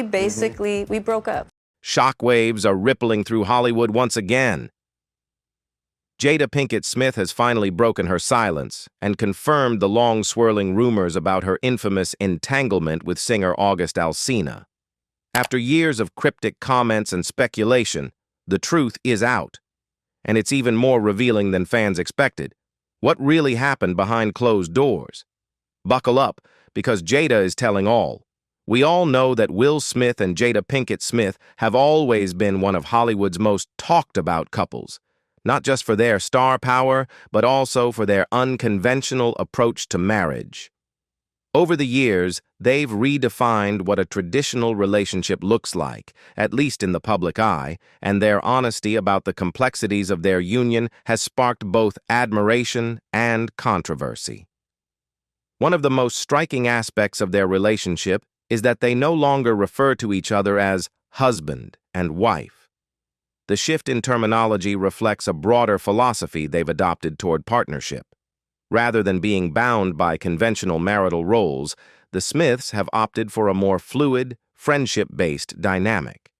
we broke up. Shockwaves are rippling through Hollywood once again. Jada Pinkett Smith has finally broken her silence and confirmed the long-swirling rumors about her infamous entanglement with singer Alsina. After years of cryptic comments and speculation, the truth is out. And it's even more revealing than fans expected. What really happened behind closed doors? Buckle up, because Jada is telling all. We all know that Will Smith and Jada Pinkett Smith have always been one of Hollywood's most talked-about couples, not just for their star power, but also for their unconventional approach to marriage. Over the years, they've redefined what a traditional relationship looks like, at least in the public eye, and their honesty about the complexities of their union has sparked both admiration and controversy. One of the most striking aspects of their relationship is that they no longer refer to each other as husband and wife. The shift in terminology reflects a broader philosophy they've adopted toward partnership. Rather than being bound by conventional marital roles, the Smiths have opted for a more fluid, friendship-based dynamic.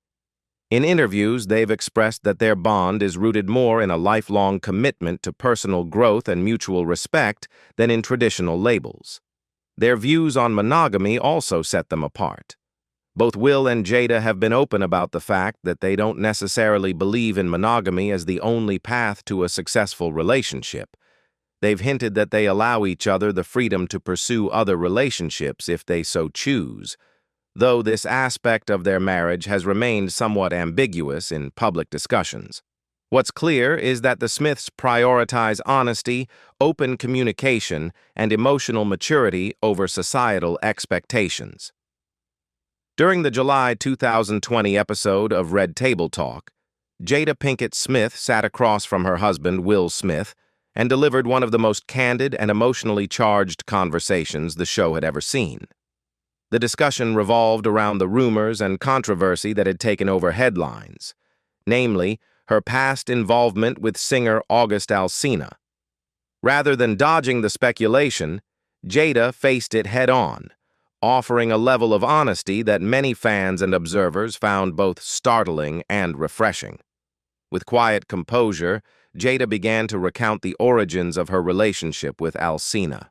In interviews, they've expressed that their bond is rooted more in a lifelong commitment to personal growth and mutual respect than in traditional labels. Their views on monogamy also set them apart. Both Will and Jada have been open about the fact that they don't necessarily believe in monogamy as the only path to a successful relationship. They've hinted that they allow each other the freedom to pursue other relationships if they so choose, though this aspect of their marriage has remained somewhat ambiguous in public discussions. What's clear is that the Smiths prioritize honesty, open communication, and emotional maturity over societal expectations. During the July 2020 episode of Red Table Talk, Jada Pinkett Smith sat across from her husband, Will Smith, and delivered one of the most candid and emotionally charged conversations the show had ever seen. The discussion revolved around the rumors and controversy that had taken over headlines, namely, her past involvement with singer Alsina. Rather than dodging the speculation, Jada faced it head-on, offering a level of honesty that many fans and observers found both startling and refreshing. With quiet composure, Jada began to recount the origins of her relationship with Alsina.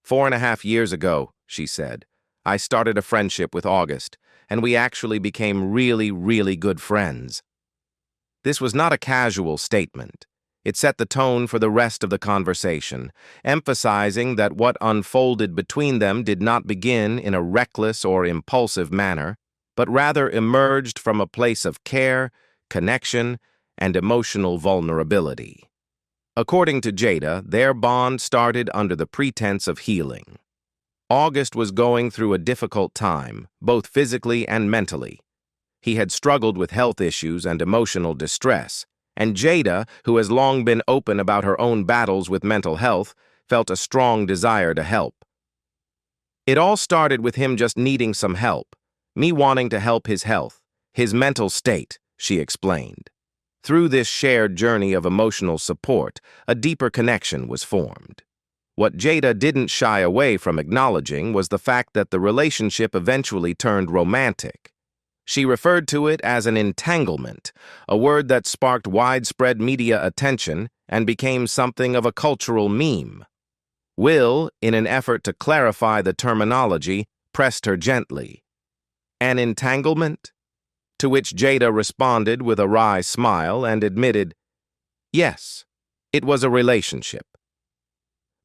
4.5 years ago, she said, I started a friendship with August, and we actually became really good friends. This was not a casual statement. It set the tone for the rest of the conversation, emphasizing that what unfolded between them did not begin in a reckless or impulsive manner, but rather emerged from a place of care, connection, and emotional vulnerability. According to Jada, their bond started under the pretense of healing. August was going through a difficult time, both physically and mentally. He had struggled with health issues and emotional distress, and Jada, who has long been open about her own battles with mental health, felt a strong desire to help. It all started with him just needing some help, me wanting to help his health, his mental state, she explained. Through this shared journey of emotional support, a deeper connection was formed. What Jada didn't shy away from acknowledging was the fact that the relationship eventually turned romantic. She referred to it as an entanglement, a word that sparked widespread media attention and became something of a cultural meme. Will, in an effort to clarify the terminology, pressed her gently. An entanglement? To which Jada responded with a wry smile and admitted, yes, it was a relationship.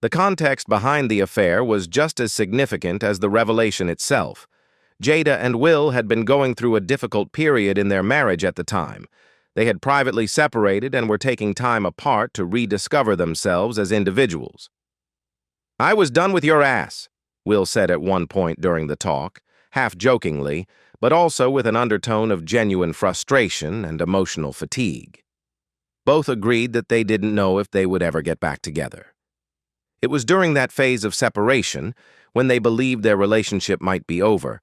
The context behind the affair was just as significant as the revelation itself. Jada and Will had been going through a difficult period in their marriage at the time. They had privately separated and were taking time apart to rediscover themselves as individuals. I was done with your ass, Will said at one point during the talk, half jokingly, but also with an undertone of genuine frustration and emotional fatigue. Both agreed that they didn't know if they would ever get back together. It was during that phase of separation, when they believed their relationship might be over,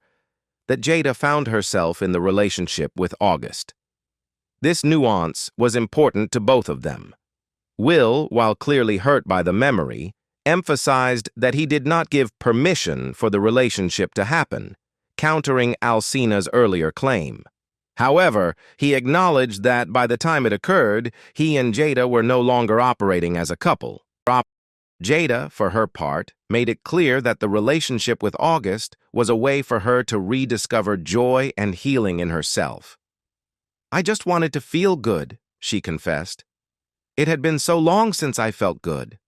that Jada found herself in the relationship with August. This nuance was important to both of them. Will, while clearly hurt by the memory, emphasized that he did not give permission for the relationship to happen, countering Alsina's earlier claim. However, he acknowledged that by the time it occurred, he and Jada were no longer operating as a couple. Jada, for her part, made it clear that the relationship with August was a way for her to rediscover joy and healing in herself. "I just wanted to feel good," she confessed. "It had been so long since I felt good."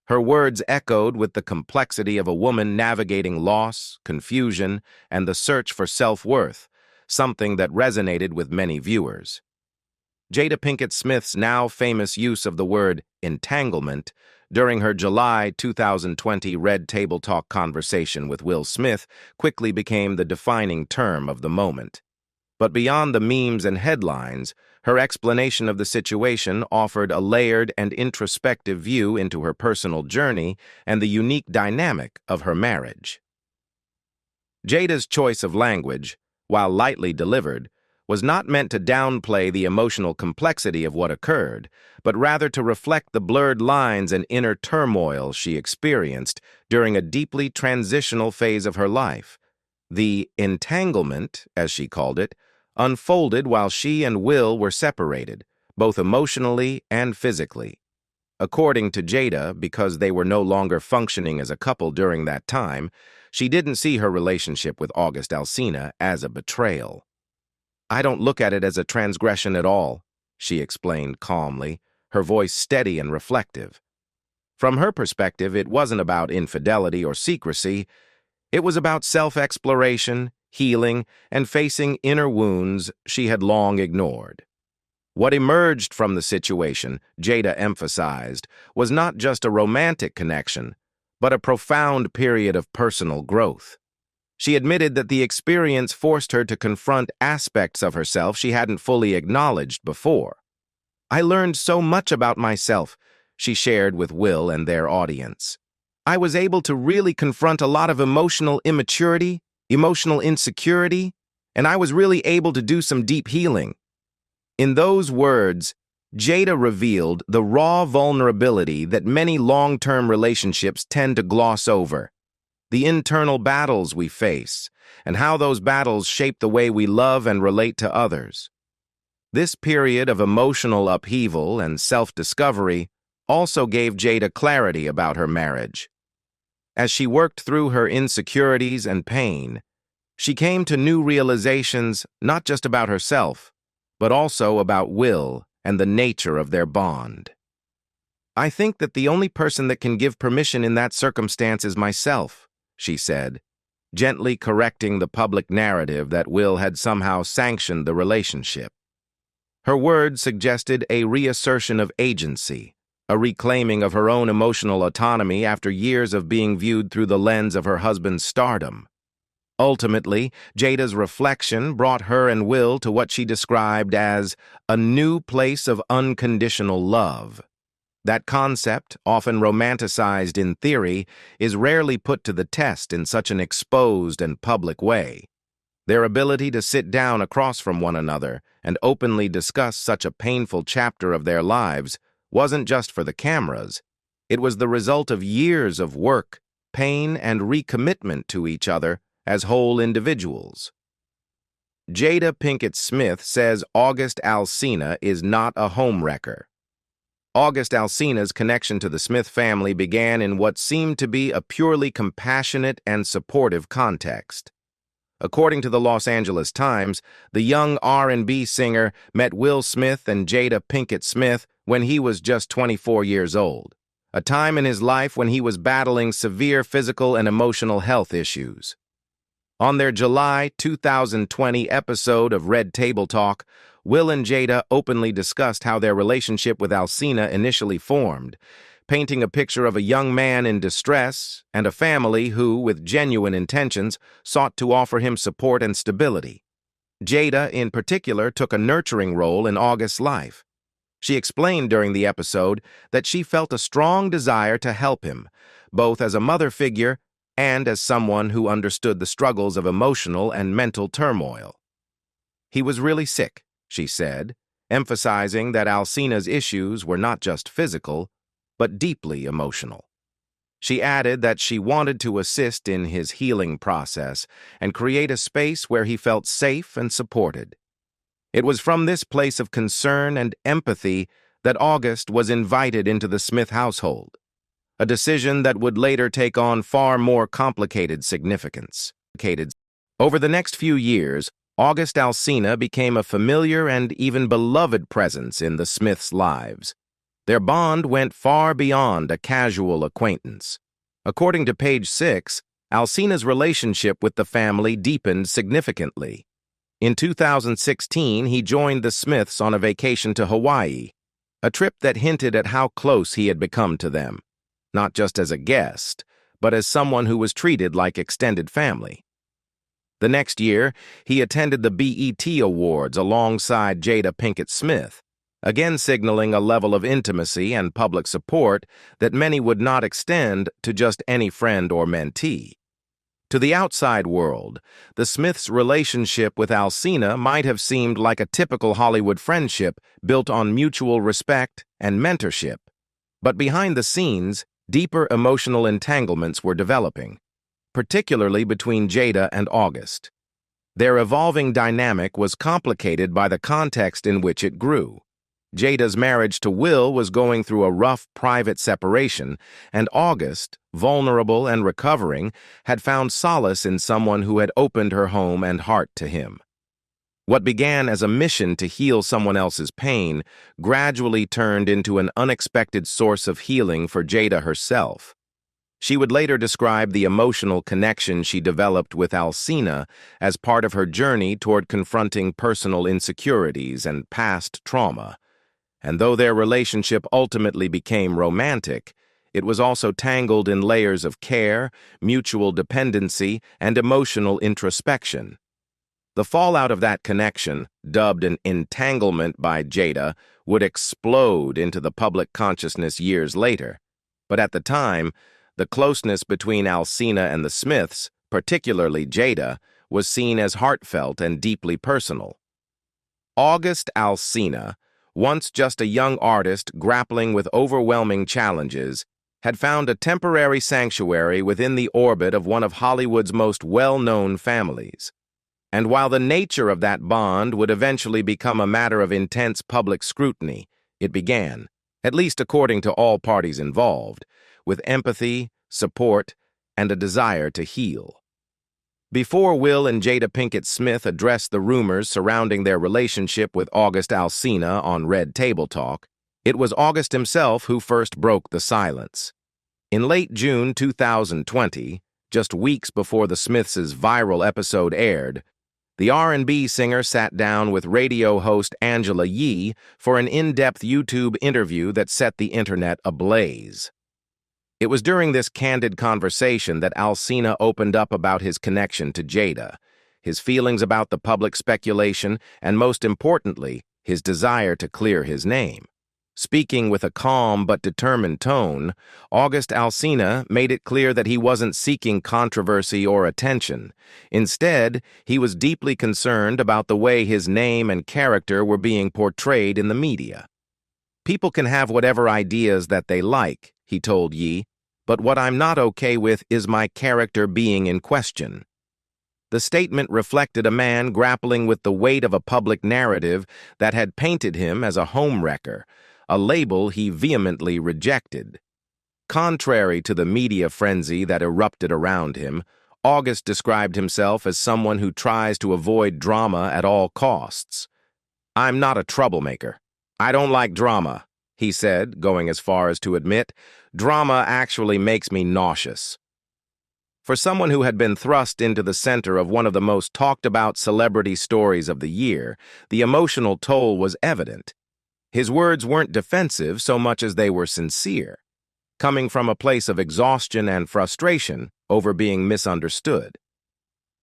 Her words echoed with the complexity of a woman navigating loss, confusion, and the search for self-worth, something that resonated with many viewers. Jada Pinkett Smith's now famous use of the word entanglement during her July 2020 Red Table Talk conversation with Will Smith quickly became the defining term of the moment. But beyond the memes and headlines, her explanation of the situation offered a layered and introspective view into her personal journey and the unique dynamic of her marriage. Jada's choice of language, while lightly delivered, was not meant to downplay the emotional complexity of what occurred, but rather to reflect the blurred lines and inner turmoil she experienced during a deeply transitional phase of her life. The entanglement, as she called it, unfolded while she and Will were separated, both emotionally and physically. According to Jada, because they were no longer functioning as a couple during that time, she didn't see her relationship with August Alsina as a betrayal. "I don't look at it as a transgression at all," she explained calmly, her voice steady and reflective. From her perspective, it wasn't about infidelity or secrecy. It was about self-exploration, healing, and facing inner wounds she had long ignored. What emerged from the situation, Jada emphasized, was not just a romantic connection, but a profound period of personal growth. She admitted that the experience forced her to confront aspects of herself she hadn't fully acknowledged before. "I learned so much about myself," she shared with Will and their audience. "I was able to really confront a lot of emotional immaturity, emotional insecurity, and I was really able to do some deep healing." In those words, Jada revealed the raw vulnerability that many long-term relationships tend to gloss over. The internal battles we face, and how those battles shape the way we love and relate to others. This period of emotional upheaval and self-discovery also gave Jada clarity about her marriage. As she worked through her insecurities and pain, she came to new realizations not just about herself, but also about Will and the nature of their bond. "I think that the only person that can give permission in that circumstance is myself," she said, gently correcting the public narrative that Will had somehow sanctioned the relationship. Her words suggested a reassertion of agency, a reclaiming of her own emotional autonomy after years of being viewed through the lens of her husband's stardom. Ultimately, Jada's reflection brought her and Will to what she described as a new place of unconditional love. That concept, often romanticized in theory, is rarely put to the test in such an exposed and public way. Their ability to sit down across from one another and openly discuss such a painful chapter of their lives wasn't just for the cameras. It was the result of years of work, pain, and recommitment to each other as whole individuals. Jada Pinkett Smith says August Alsina is not a homewrecker. August Alsina's connection to the Smith family began in what seemed to be a purely compassionate and supportive context. According to the Los Angeles Times, the young R&B singer met Will Smith and Jada Pinkett Smith when he was just 24 years old, a time in his life when he was battling severe physical and emotional health issues. On their July 2020 episode of Red Table Talk, Will and Jada openly discussed how their relationship with Alsina initially formed, painting a picture of a young man in distress and a family who, with genuine intentions, sought to offer him support and stability. Jada, in particular, took a nurturing role in August's life. She explained during the episode that she felt a strong desire to help him, both as a mother figure and as someone who understood the struggles of emotional and mental turmoil. "He was really sick," she said, emphasizing that Alsina's issues were not just physical, but deeply emotional. She added that she wanted to assist in his healing process and create a space where he felt safe and supported. It was from this place of concern and empathy that August was invited into the Smith household, a decision that would later take on far more complicated significance. Over the next few years, August Alsina became a familiar and even beloved presence in the Smiths' lives. Their bond went far beyond a casual acquaintance. According to page 6, Alsina's relationship with the family deepened significantly. In 2016, he joined the Smiths on a vacation to Hawaii, a trip that hinted at how close he had become to them, not just as a guest, but as someone who was treated like extended family. The next year, he attended the BET Awards alongside Jada Pinkett Smith, again signaling a level of intimacy and public support that many would not extend to just any friend or mentee. To the outside world, the Smiths' relationship with Alsina might have seemed like a typical Hollywood friendship built on mutual respect and mentorship. But behind the scenes, deeper emotional entanglements were developing, particularly between Jada and August. Their evolving dynamic was complicated by the context in which it grew. Jada's marriage to Will was going through a rough private separation, and August, vulnerable and recovering, had found solace in someone who had opened her home and heart to him. What began as a mission to heal someone else's pain gradually turned into an unexpected source of healing for Jada herself. She would later describe the emotional connection she developed with Alsina as part of her journey toward confronting personal insecurities and past trauma. And though their relationship ultimately became romantic, it was also tangled in layers of care, mutual dependency, and emotional introspection. The fallout of that connection, dubbed an entanglement by Jada, would explode into the public consciousness years later. But at the time, the closeness between Alsina and the Smiths, particularly Jada, was seen as heartfelt and deeply personal. August Alsina, once just a young artist grappling with overwhelming challenges, had found a temporary sanctuary within the orbit of one of Hollywood's most well-known families. And while the nature of that bond would eventually become a matter of intense public scrutiny, it began, at least according to all parties involved, with empathy, support, and a desire to heal. Before Will and Jada Pinkett Smith addressed the rumors surrounding their relationship with August Alsina on Red Table Talk, it was August himself who first broke the silence. In late June 2020, just weeks before the Smiths' viral episode aired, the R&B singer sat down with radio host Angela Yee for an in-depth YouTube interview that set the internet ablaze. It was during this candid conversation that Alsina opened up about his connection to Jada, his feelings about the public speculation, and most importantly, his desire to clear his name. Speaking with a calm but determined tone, August Alsina made it clear that he wasn't seeking controversy or attention. Instead, he was deeply concerned about the way his name and character were being portrayed in the media. "People can have whatever ideas that they like," he told Yee, "but what I'm not okay with is my character being in question." The statement reflected a man grappling with the weight of a public narrative that had painted him as a homewrecker, a label he vehemently rejected. Contrary to the media frenzy that erupted around him, August described himself as someone who tries to avoid drama at all costs. "I'm not a troublemaker. I don't like drama," he said, going as far as to admit, "Drama actually makes me nauseous." For someone who had been thrust into the center of one of the most talked-about celebrity stories of the year, the emotional toll was evident. His words weren't defensive so much as they were sincere, coming from a place of exhaustion and frustration over being misunderstood.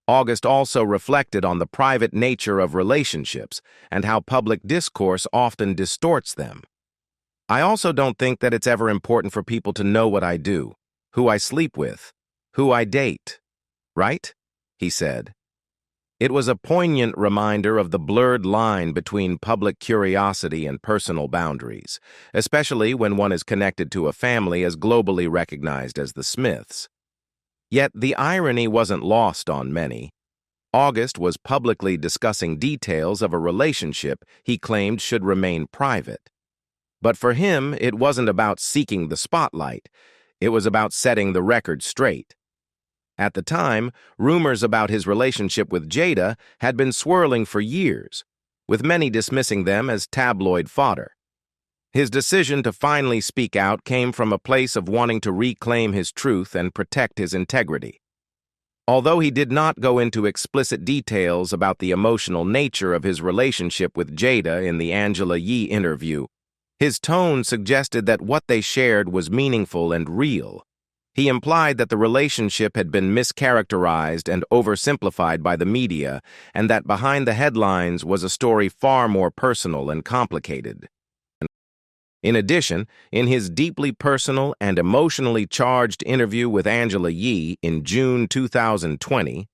August also reflected on the private nature of relationships and how public discourse often distorts them. "I also don't think that it's ever important for people to know what I do, who I sleep with, who I date, right?" he said. It was a poignant reminder of the blurred line between public curiosity and personal boundaries, especially when one is connected to a family as globally recognized as the Smiths. Yet the irony wasn't lost on many. August was publicly discussing details of a relationship he claimed should remain private. But for him, it wasn't about seeking the spotlight. It was about setting the record straight. At the time, rumors about his relationship with Jada had been swirling for years, with many dismissing them as tabloid fodder. His decision to finally speak out came from a place of wanting to reclaim his truth and protect his integrity. Although he did not go into explicit details about the emotional nature of his relationship with Jada in the Angela Yee interview, his tone suggested that what they shared was meaningful and real. He implied that the relationship had been mischaracterized and oversimplified by the media, and that behind the headlines was a story far more personal and complicated. In addition, in his deeply personal and emotionally charged interview with Angela Yee in June 2020,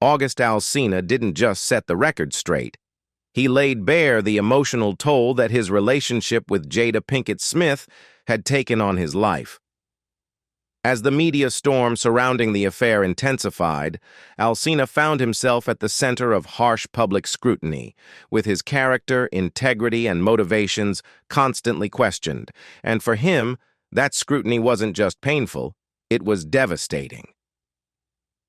August Alsina didn't just set the record straight. He laid bare the emotional toll that his relationship with Jada Pinkett Smith had taken on his life. As the media storm surrounding the affair intensified, Alsina found himself at the center of harsh public scrutiny, with his character, integrity, and motivations constantly questioned. And for him, that scrutiny wasn't just painful, it was devastating.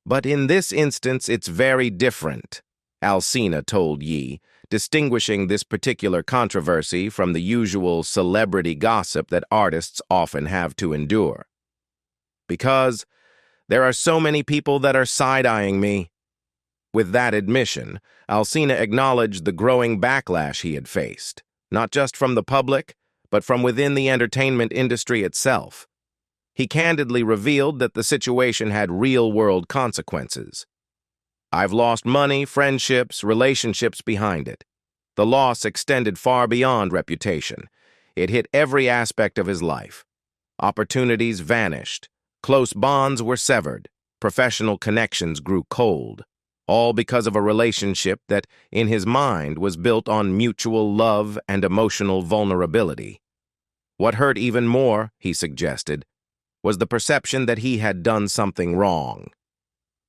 But in this instance, it's very different, Alsina told Yee, distinguishing this particular controversy from the usual celebrity gossip that artists often have to endure. Because there are so many people that are side-eyeing me. With that admission, Alsina acknowledged the growing backlash he had faced, not just from the public, but from within the entertainment industry itself. He candidly revealed that the situation had real-world consequences. "I've lost money, friendships, relationships behind it. The loss extended far beyond reputation. It hit every aspect of his life. Opportunities vanished. Close bonds were severed. Professional connections grew cold. All because of a relationship that, in his mind, was built on mutual love and emotional vulnerability. What hurt even more," he suggested, was the perception that he had done something wrong.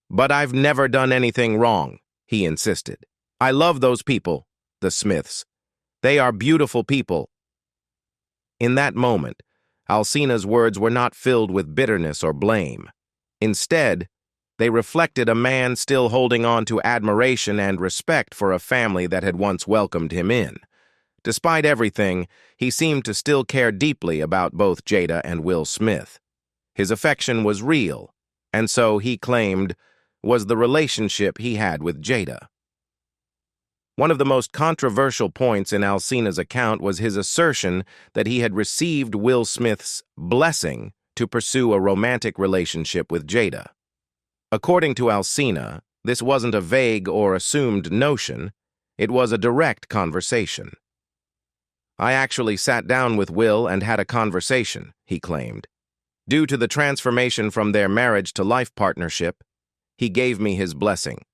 "But I've never done anything wrong," he insisted. "I love those people, the Smiths. They are beautiful people." In that moment, Alsina's words were not filled with bitterness or blame. Instead, they reflected a man still holding on to admiration and respect for a family that had once welcomed him in. Despite everything, he seemed to still care deeply about both Jada and Will Smith. His affection was real, and so, he claimed, was the relationship he had with Jada. One of the most controversial points in Alsina's account was his assertion that he had received Will Smith's blessing to pursue a romantic relationship with Jada. According to Alsina, this wasn't a vague or assumed notion, it was a direct conversation. "I actually sat down with Will and had a conversation," he claimed. "Due to the transformation from their marriage to life partnership, he gave me his blessing."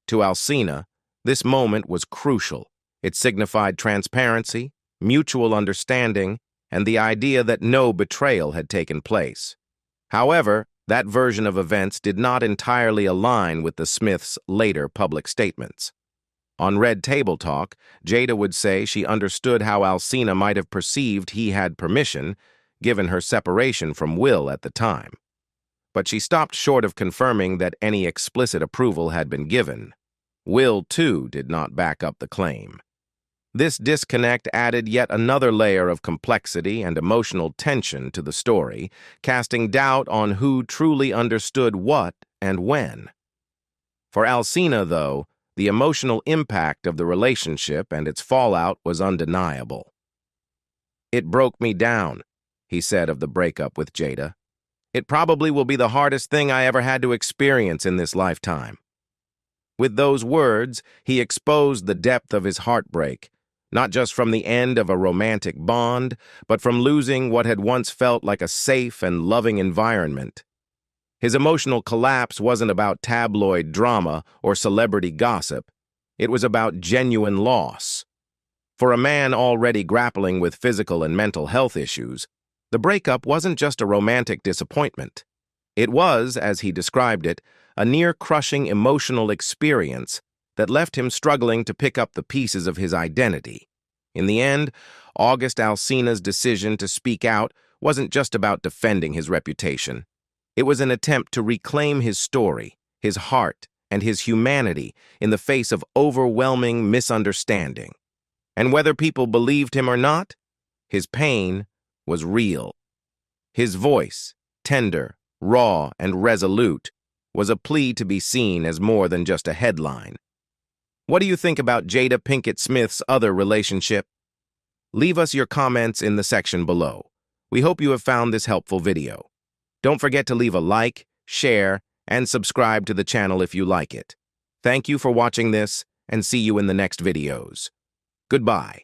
To Alsina, this moment was crucial. It signified transparency, mutual understanding, and the idea that no betrayal had taken place. However, that version of events did not entirely align with the Smiths' later public statements. On Red Table Talk, Jada would say she understood how Alsina might have perceived he had permission, given her separation from Will at the time. But she stopped short of confirming that any explicit approval had been given. Will, too, did not back up the claim. This disconnect added yet another layer of complexity and emotional tension to the story, casting doubt on who truly understood what and when. For Alsina, though, the emotional impact of the relationship and its fallout was undeniable. "It broke me down," he said of the breakup with Jada. "It probably will be the hardest thing I ever had to experience in this lifetime." With those words, he exposed the depth of his heartbreak, not just from the end of a romantic bond, but from losing what had once felt like a safe and loving environment. His emotional collapse wasn't about tabloid drama or celebrity gossip. It was about genuine loss. For a man already grappling with physical and mental health issues, the breakup wasn't just a romantic disappointment. It was, as he described it, a near-crushing emotional experience that left him struggling to pick up the pieces of his identity. In the end, August Alsina's decision to speak out wasn't just about defending his reputation. It was an attempt to reclaim his story, his heart, and his humanity in the face of overwhelming misunderstanding. And whether people believed him or not, his pain was real. His voice, tender, raw, and resolute, was a plea to be seen as more than just a headline. What do you think about Jada Pinkett Smith's other relationship? Leave us your comments in the section below. We hope you have found this helpful video. Don't forget to leave a like, share, and subscribe to the channel if you like it. Thank you for watching this, and see you in the next videos. Goodbye.